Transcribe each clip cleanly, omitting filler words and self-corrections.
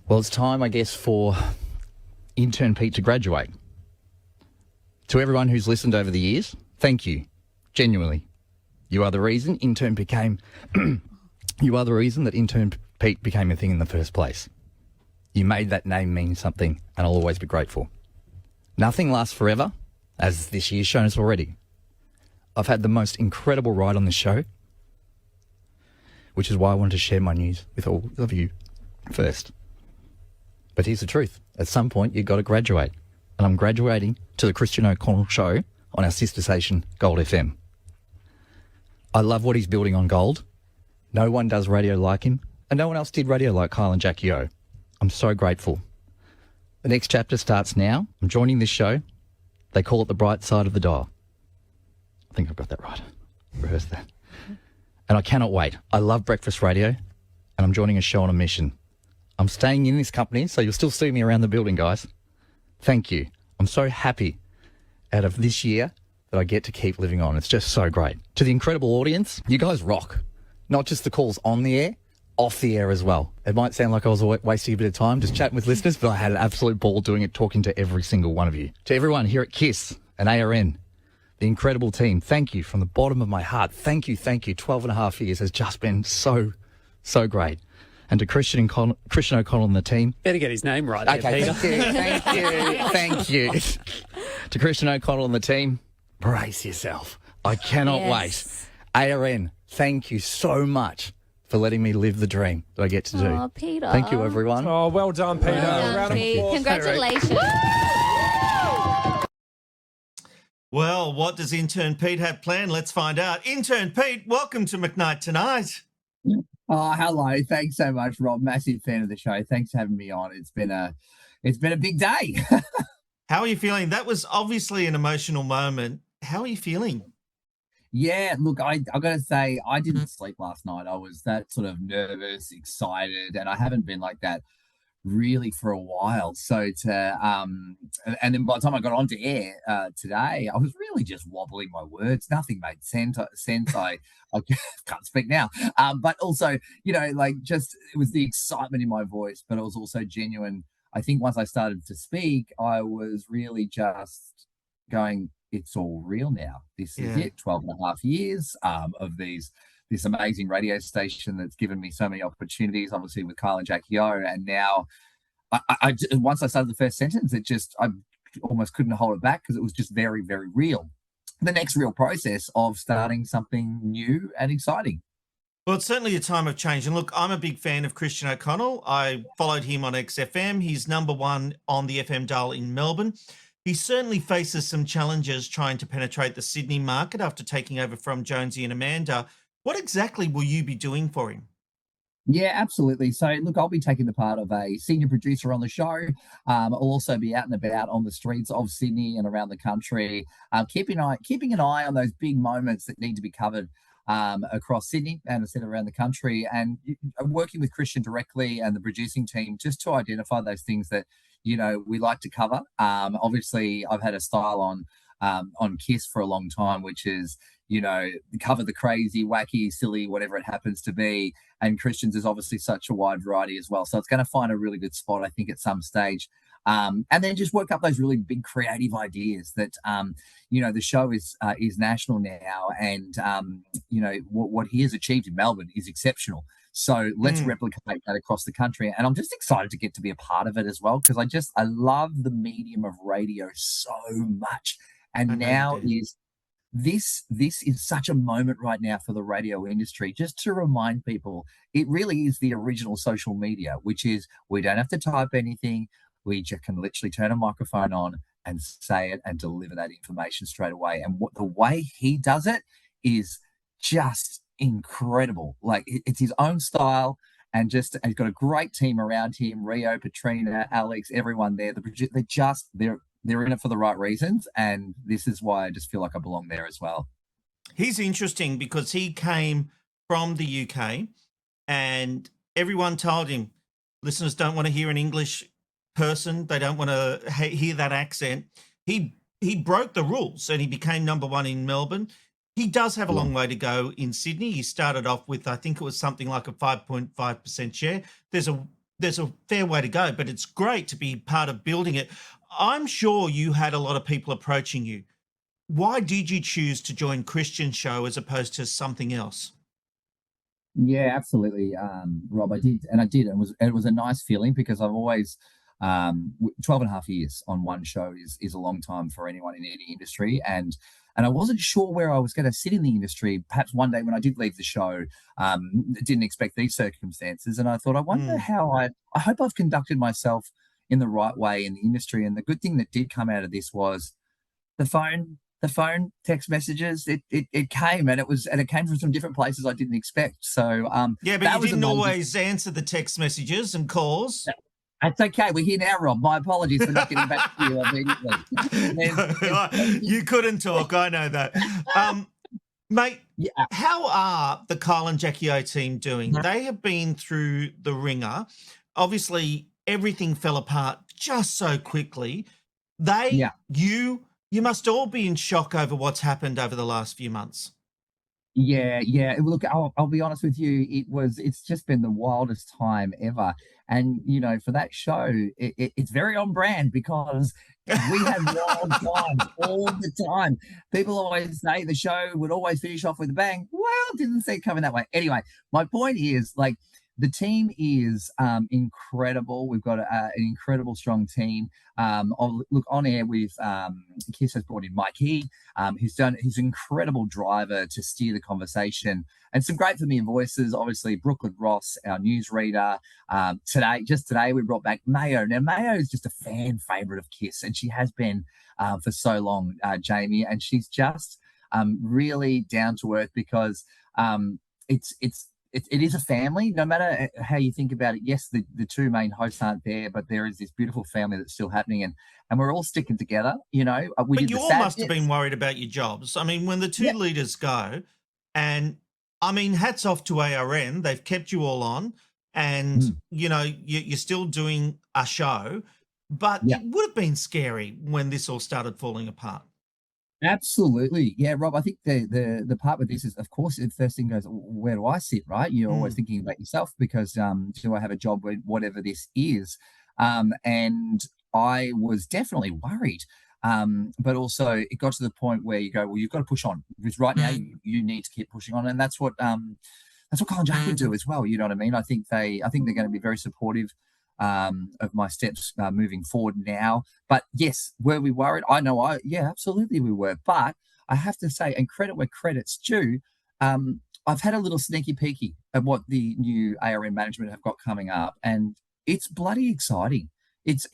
Well, it's time, I guess, for Intern Pete to graduate. To everyone who's listened over the years, thank you. Genuinely. You are the reason Intern became... you are the reason that Intern Pete became a thing in the first place. You made that name mean something, and I'll always be grateful. Nothing lasts forever, as this year's shown us already. I've had the most incredible ride on this show, which is why I wanted to share my news with all of you first. But here's the truth. At some point, you've got to graduate. And I'm graduating to the Christian O'Connell show on our sister station, Gold FM. I love what he's building on Gold. No one does radio like him, and no one else did radio like Kyle and Jackie O. I'm so grateful. The next chapter starts now. I'm joining this show. They call it The Bright Side of the Dial. I think I've got that right. Rehearse that. And I cannot wait. I love breakfast radio, and I'm joining a show on a mission. I'm staying in this company, so you'll still see me around the building, guys. Thank you. I'm so happy out of this year that I get to keep living on. It's just so great. To the incredible audience, you guys rock. Not just the calls on the air, off the air as well. It might sound like I was wasting a bit of time just chatting with listeners, but I had an absolute ball doing it, talking to every single one of you. To everyone here at KIIS and ARN, the incredible team, thank you from the bottom of my heart. Thank you, thank you. 12 and a half years has just been so great. And to Christian O'Connell and the team. Better get his name right there, okay, Peter. Thank you. To Christian O'Connell and the team, brace yourself. I cannot wait. ARN, thank you so much for letting me live the dream that I get to do. Oh, Peter. Thank you, everyone. Oh, well done, Peter. Well done, Pete. Congratulations. Well, what does Intern Pete have planned? Let's find out. Intern Pete, welcome to McKnight tonight. Oh, hello. Thanks so much, Rob. Massive fan of the show. Thanks for having me on. It's been a big day. How are you feeling? That was obviously an emotional moment. How are you feeling? Yeah, look, I got to say, I didn't sleep last night. I was that sort of nervous, excited, and I haven't been like that really for a while. So and then by the time I got onto air today, I was really just wobbling my words. Nothing made sense. I can't speak now. But also, it was the excitement in my voice, but it was also genuine. I think once I started to speak, I was really just going, it's all real now. This is it. 12 and a half years of this amazing radio station that's given me so many opportunities, obviously with Kyle and Jackie O. And now once I started the first sentence, I almost couldn't hold it back because it was just very, very real. The next real process of starting something new and exciting. Well, it's certainly a time of change. And look, I'm a big fan of Christian O'Connell. I followed him on XFM. He's number one on the FM dial in Melbourne. He certainly faces some challenges trying to penetrate the Sydney market after taking over from Jonesy and Amanda. What exactly will you be doing for him? Yeah, absolutely. So, look, I'll be taking the part of a senior producer on the show. I'll also be out and about on the streets of Sydney and around the country, keeping an eye on those big moments that need to be covered across Sydney and instead around the country, and working with Christian directly and the producing team just to identify those things that we like to cover. Obviously, I've had a style on KIIS for a long time, which is cover the crazy, wacky, silly, whatever it happens to be. And Christian's is obviously such a wide variety as well, so it's going to find a really good spot, I think, at some stage. And then just work up those really big creative ideas that, the show is national now, and, what he has achieved in Melbourne is exceptional. So let's replicate that across the country. And I'm just excited to get to be a part of it as well, because I love the medium of radio so much. And now this is such a moment right now for the radio industry, just to remind people, it really is the original social media, which is we don't have to type anything. We just can literally turn a microphone on and say it and deliver that information straight away. And the way he does it is just incredible. Like, it's his own style, and he's got a great team around him. Rio, Katrina, Alex, everyone there. They're in it for the right reasons, and this is why I just feel like I belong there as well. He's interesting because he came from the UK, and everyone told him, listeners don't want to hear an English person. They don't want to hear that accent. He broke the rules and he became number one in Melbourne. He does have a long way to go in Sydney. He started off with, I think it was something like a 5.5% share. There's a there's a fair way to go, but it's great to be part of building it. I'm sure you had a lot of people approaching you. Why did you choose to join Christian Show as opposed to something else? Yeah, absolutely, Rob. I did. It was a nice feeling because I've always 12 and a half years on one show is a long time for anyone in any industry. And I wasn't sure where I was going to sit in the industry. Perhaps one day when I did leave the show, didn't expect these circumstances. And I thought, I wonder how I hope I've conducted myself in the right way in the industry. And the good thing that did come out of this was the phone text messages, it came, and it came from some different places I didn't expect. So yeah, but you didn't always answer the text messages and calls. That's okay. We're here now, Rob. My apologies for not getting back to you immediately. You couldn't talk. I know that. Mate, how are the Kyle and Jackie O team doing? They have been through the ringer. Obviously, everything fell apart just so quickly. You must all be in shock over what's happened over the last few months. Yeah. Look, I'll be honest with you. It's just been the wildest time ever. And, for that show, it's very on brand because we have wild times all the time. People always say the show would always finish off with a bang. Well, didn't see it coming that way. Anyway, my point is, the team is incredible. We've got an incredible, strong team. On air with KIIS has brought in Mikey, who's an incredible driver to steer the conversation, and some great familiar voices. Obviously, Brooklyn Ross, our newsreader. Today, we brought back Mayo. Now, Mayo is just a fan favourite of KIIS, and she has been for so long, Jamie. And she's just really down to earth because it is a family, no matter how you think about it. Yes, the two main hosts aren't there, but there is this beautiful family that's still happening, and we're all sticking together. But you all must have been worried about your jobs. I mean, when the two leaders go, and I mean, hats off to ARN. They've kept you all on, and you're still doing a show. But it would have been scary when this all started falling apart. Absolutely. Yeah, Rob, I think the part with this is, of course, the first thing goes, where do I sit, right? You're always thinking about yourself because do I have a job with whatever this is? And I was definitely worried. But also it got to the point where you go, well, you've got to push on because right now you need to keep pushing on. And that's what Kyle and Jack would do as well. You know what I mean? I think they're going to be very supportive of my steps moving forward now. But yes, were we worried? Absolutely we were. But I have to say, and credit where credit's due, I've had a little sneaky peeky at what the new ARN management have got coming up, and it's bloody exciting. It's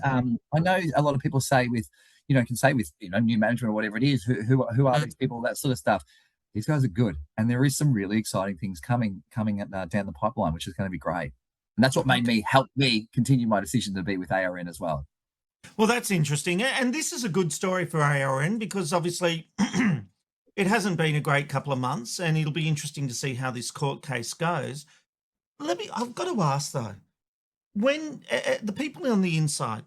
I know a lot of people say with new management or whatever it is, who are these people, that sort of stuff. These guys are good, and there is some really exciting things coming down the pipeline, which is going to be great. And that's what helped me continue my decision to be with ARN as well. Well, that's interesting. And this is a good story for ARN because obviously it hasn't been a great couple of months, and it'll be interesting to see how this court case goes. I've got to ask though, when the people on the inside,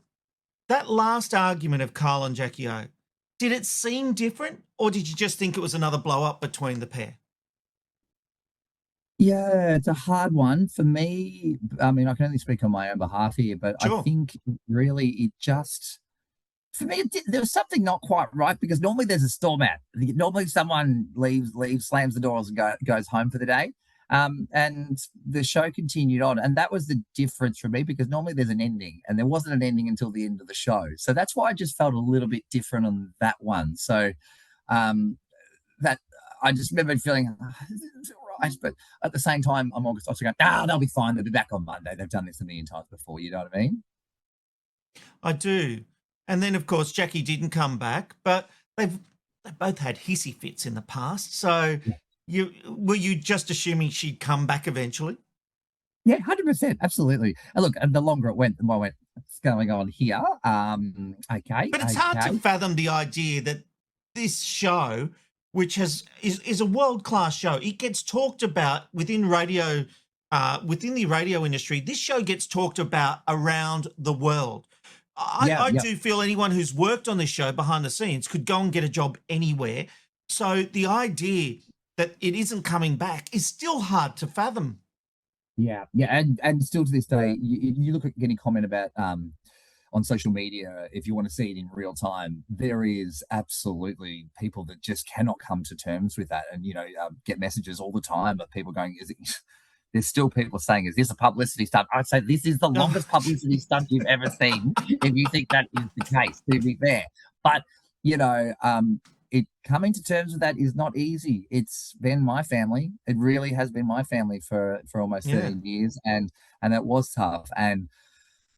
that last argument of Kyle and Jackie O, did it seem different, or did you just think it was another blow up between the pair? Yeah, it's a hard one for me. I mean, I can only speak on my own behalf here, but Sure. I think really for me, there was something not quite right because normally there's a storm out. Normally someone leaves, slams the doors and goes home for the day. And the show continued on. And that was the difference for me because normally there's an ending, and there wasn't an ending until the end of the show. So that's why I just felt a little bit different on that one. So that I just remember feeling, right, but at the same time, I'm also going, they'll be fine. They'll be back on Monday. They've done this a million times before. You know what I mean? I do. And then, of course, Jackie didn't come back, but they both had hissy fits in the past. So were you just assuming she'd come back eventually? Yeah, 100%. Absolutely. And look, and the longer it went, the more I went, what's going on here? Okay. But it's hard to fathom the idea that this show, which is a world-class show, it gets talked about within radio, within the radio industry. This show gets talked about around the world. I do feel anyone who's worked on this show behind the scenes could go and get a job anywhere. So the idea that it isn't coming back is still hard to fathom. Yeah, yeah, and still to this day, you look at any comment about on social media, if you want to see it in real time, there is absolutely people that just cannot come to terms with that, and get messages all the time of people going, "Is it?" There's still people saying, "Is this a publicity stunt?" I'd say this is the longest publicity stunt you've ever seen, if you think that is the case. To be fair, but it coming to terms with that is not easy. It's been my family. It really has been my family for almost 13 years, and it was tough. And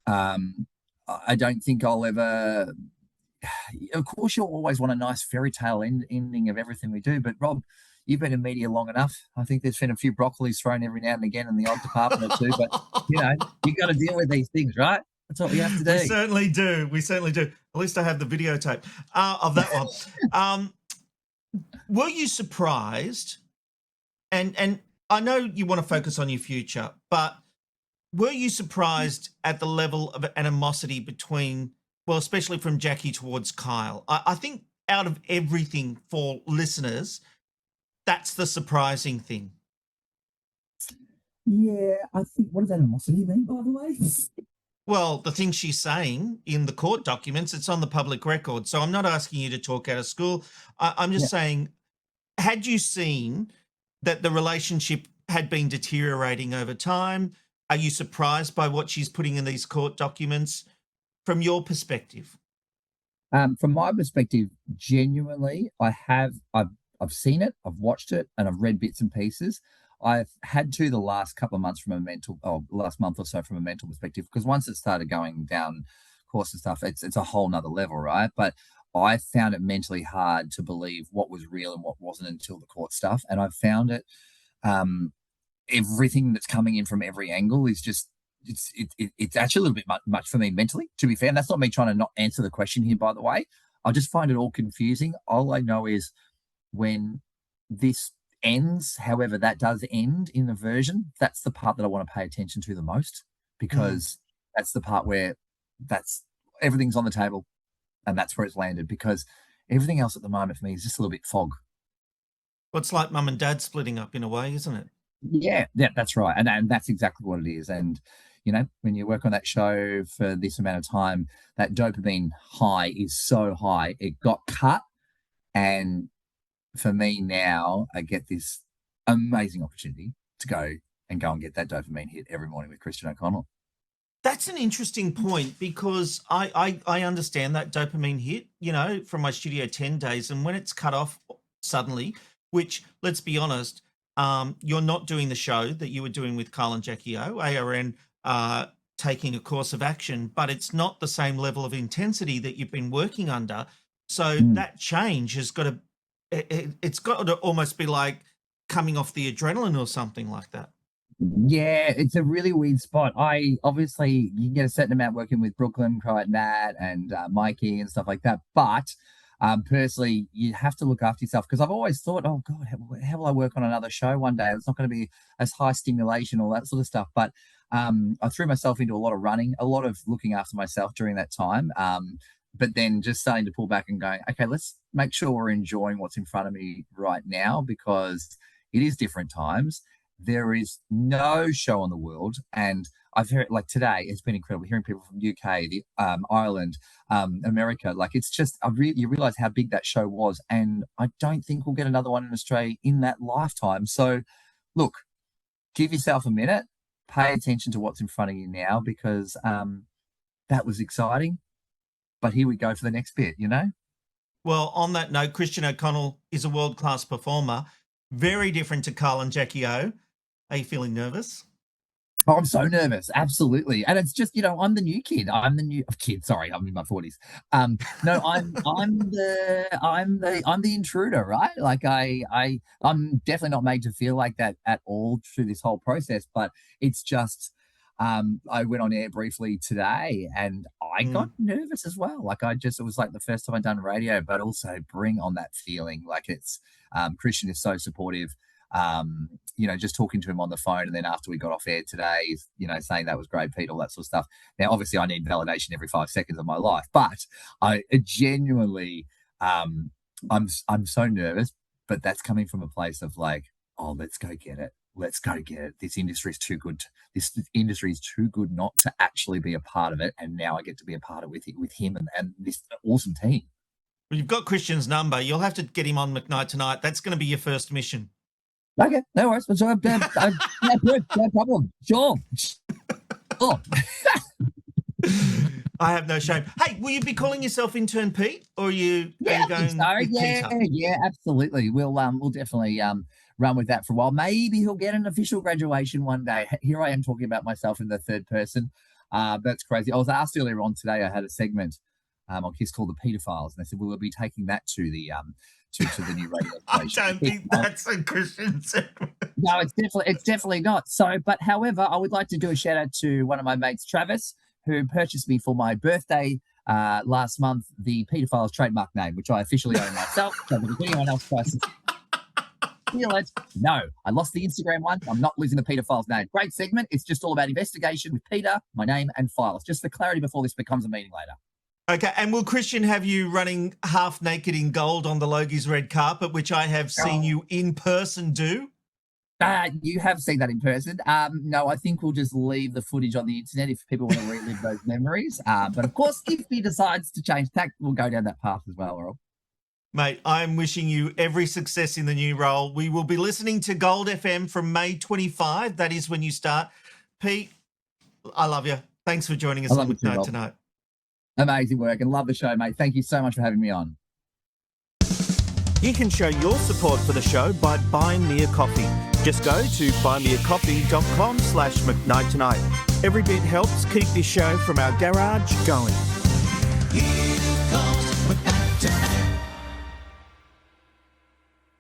I don't think I'll ever. Of course, you'll always want a nice fairy tale ending of everything we do. But Rob, you've been in media long enough. I think there's been a few broccolis thrown every now and again in the odd department or two. But you got to deal with these things, right? That's what we have to do. We certainly do. We certainly do. At least I have the videotape of that one. Were you surprised? And I know you want to focus on your future, but were you surprised at the level of animosity between, well, especially from Jackie towards Kyle? I think out of everything for listeners, that's the surprising thing. Yeah, I think. What does animosity mean, by the way? Well, the thing she's saying in the court documents, it's on the public record. So I'm not asking you to talk out of school. I'm just saying, had you seen that the relationship had been deteriorating over time? Are you surprised by what she's putting in these court documents from your perspective? From my perspective, genuinely, I've seen it, I've watched it, and I've read bits and pieces. I've had to the last couple of months last month or so from a mental perspective, because once it started going down course and stuff, it's a whole nother level, right? But I found it mentally hard to believe what was real and what wasn't until the court stuff. And I found it, everything that's coming in from every angle is just, it's actually a little bit much for me mentally, to be fair. And that's not me trying to not answer the question here, by the way. I just find it all confusing. All I know is when this ends, however that does end in the version, that's the part that I want to pay attention to the most, because that's the part where everything's on the table and that's where it's landed, because everything else at the moment for me is just a little bit fog. Well, it's like mum and dad splitting up in a way, isn't it? Yeah, that's right. And that's exactly what it is. And, when you work on that show for this amount of time, that dopamine high is so high. It got cut. And for me now, I get this amazing opportunity to go and get that dopamine hit every morning with Christian O'Connell. That's an interesting point, because I understand that dopamine hit, from my Studio 10 days. And when it's cut off suddenly, which, let's be honest, you're not doing the show that you were doing with Kyle and Jackie O, ARN taking a course of action, but it's not the same level of intensity that you've been working under. So that change has got to, it's got to almost be like coming off the adrenaline or something like that. Yeah, it's a really weird spot. Obviously you get a certain amount working with Brooklyn, Cried Matt, and Mikey and stuff like that. But personally, you have to look after yourself, because I've always thought, oh God, how will I work on another show one day? It's not going to be as high stimulation, all that sort of stuff. But I threw myself into a lot of running, a lot of looking after myself during that time. But then just starting to pull back and going, okay, let's make sure we're enjoying what's in front of me right now, because it is different times. There is no show in the world, and I've heard, like today, it's been incredible hearing people from UK, Ireland, America. Like, it's just, you realize how big that show was, and I don't think we'll get another one in Australia in that lifetime. So, look, give yourself a minute, pay attention to what's in front of you now, because that was exciting. But here we go for the next bit, Well, on that note, Christian O'Connell is a world-class performer, very different to Kyle and Jackie O. Are you feeling nervous? Oh, I'm so nervous. Absolutely. And it's just, I'm the new kid. I'm the new kid. Sorry, I'm in my 40s. No, I'm the intruder, right? Like I'm definitely not made to feel like that at all through this whole process, but it's just, I went on air briefly today and I got nervous as well. Like it was like the first time I'd done radio, but also bring on that feeling. Like it's, Christian is so supportive. Just talking to him on the phone, and then after we got off air today, saying that was great, Pete, all that sort of stuff. Now, obviously, I need validation every 5 seconds of my life, but I genuinely, I'm so nervous, but that's coming from a place of like, oh, let's go get it. let's go get it. This industry is too good. This industry is too good not to actually be a part of it. And now I get to be a part of it with him and this awesome team. Well, you've got Christian's number. You'll have to get him on McKnight tonight. That's going to be your first mission. Okay, no worries. So, no problem. Sure. Oh. I have no shame. Hey, will you be calling yourself Intern Pete, or are you going with Peter? Yeah, absolutely. We'll definitely run with that for a while. Maybe he'll get an official graduation one day. Here I am talking about myself in the third person. That's crazy. I was asked earlier on today. I had a segment on KIIS called the Pedophiles, and they said, "Will we be taking that to the to the new radio station?" I don't think that's a Christian segment. No, it's definitely not. So, but however, I would like to do a shout out to one of my mates, Travis, who purchased me for my birthday last month the Pedophiles trademark name, which I officially own myself. So if anyone else tries to steal it, no, I lost the Instagram one. I'm not losing the Pedophiles name. Great segment. It's just all about investigation with Peter, my name, and files. Just for clarity before this becomes a meeting later. Okay, and will Christian have you running half naked in gold on the Logie's red carpet, which I have seen you in person do? You have seen that in person. No, I think we'll just leave the footage on the internet if people want to relive those memories. But of course, if he decides to change tack, we'll go down that path as well, Earl. Mate, I'm wishing you every success in the new role. We will be listening to Gold FM from May 25. That is when you start. Pete, I love you. Thanks for joining us on McKnight tonight. Amazing work and love the show, mate. Thank you so much for having me on. You can show your support for the show by buying me a coffee. Just go to buymeacoffee.com/McKnight tonight. Every bit helps keep this show from our garage going.